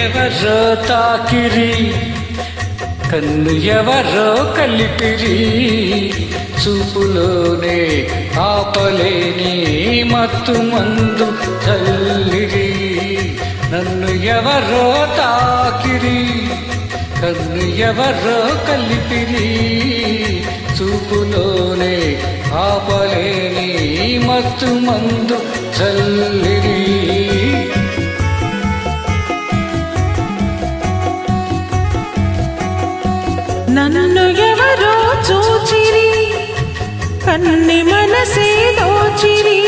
ఎవరో తాకిరి, కన్ను ఎవరో కలిపిరి, చూపులోనే ఆపలేని మత్తు మందు చల్లిరి. నన్ను ఎవరో తాకిరి, కన్ను ఎవరో కలిపిరి, చూపులోనే ఆపలేని మత్తు మందు చల్లిరి. నన్ను ఎవరో చూచిరి, కన్ని మనసే దోచిరి,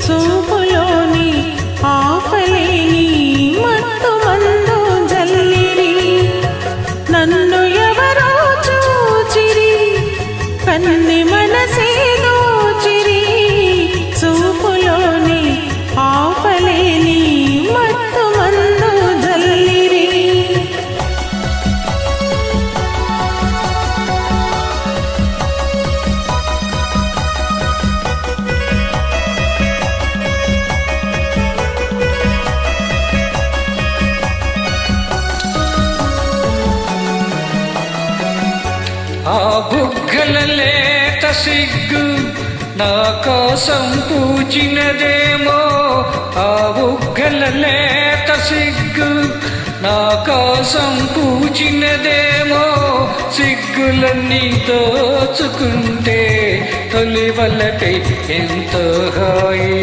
చూపులోని ఆపలేని మత్తు మందు జల్లిరి. నన్ను ఎవరో చూచిరి, కన్ని మనసే దోచిరి, చూపులోని ఆపలేని మత్తు మందు జల్లిరి. ఆ బుగ్గల లేత సిగ్గు నా కోసం పూచినదేమో, ఆ బుగ్గల లేత సిగ్గు నా కోసం పూచినదేమో, సిగ్గులన్నీ దోచుకుంటే తొలి వలకై ఎంతో హాయి.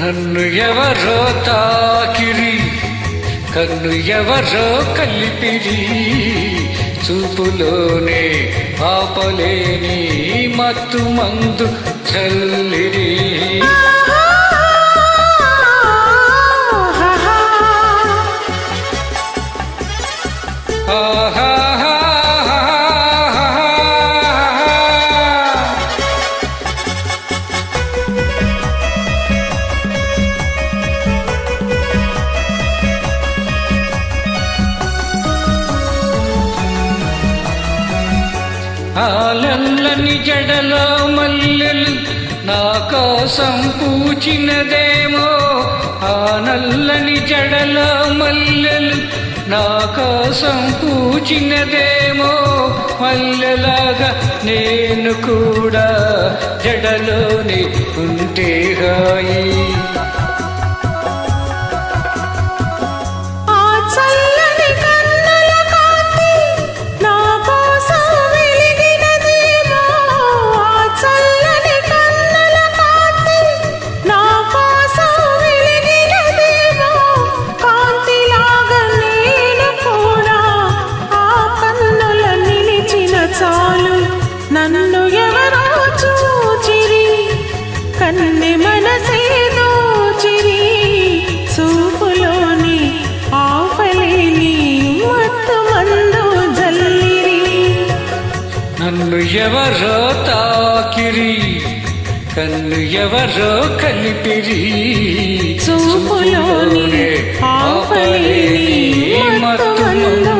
నన్ను ఎవరో తాకిరి, కన్ను ఎవరో కలిపిరి, చూపులోనే ఆపలేని మత్తు మందు చల్లిరి. ఆ నల్లని జడలో మల్లెలు నా కోసం పూచినదేమో, ఆ నల్లని జడలో మల్లెలు నా కోసం పూచినదేమో, మల్లెలాగా నేను కూడా జడలోనే ఉంటే హాయి. నన్ను ఎవరో చూచిరి, కన్ని మనసే దోచిరి, చూపులోని ఆపలేని మత్తు మందు జల్లిరి. నన్ను ఎవరో తాకిరి, కన్ను ఎవరో కలిపిరి, చూపులోని ఆపలేని మత్తు మందు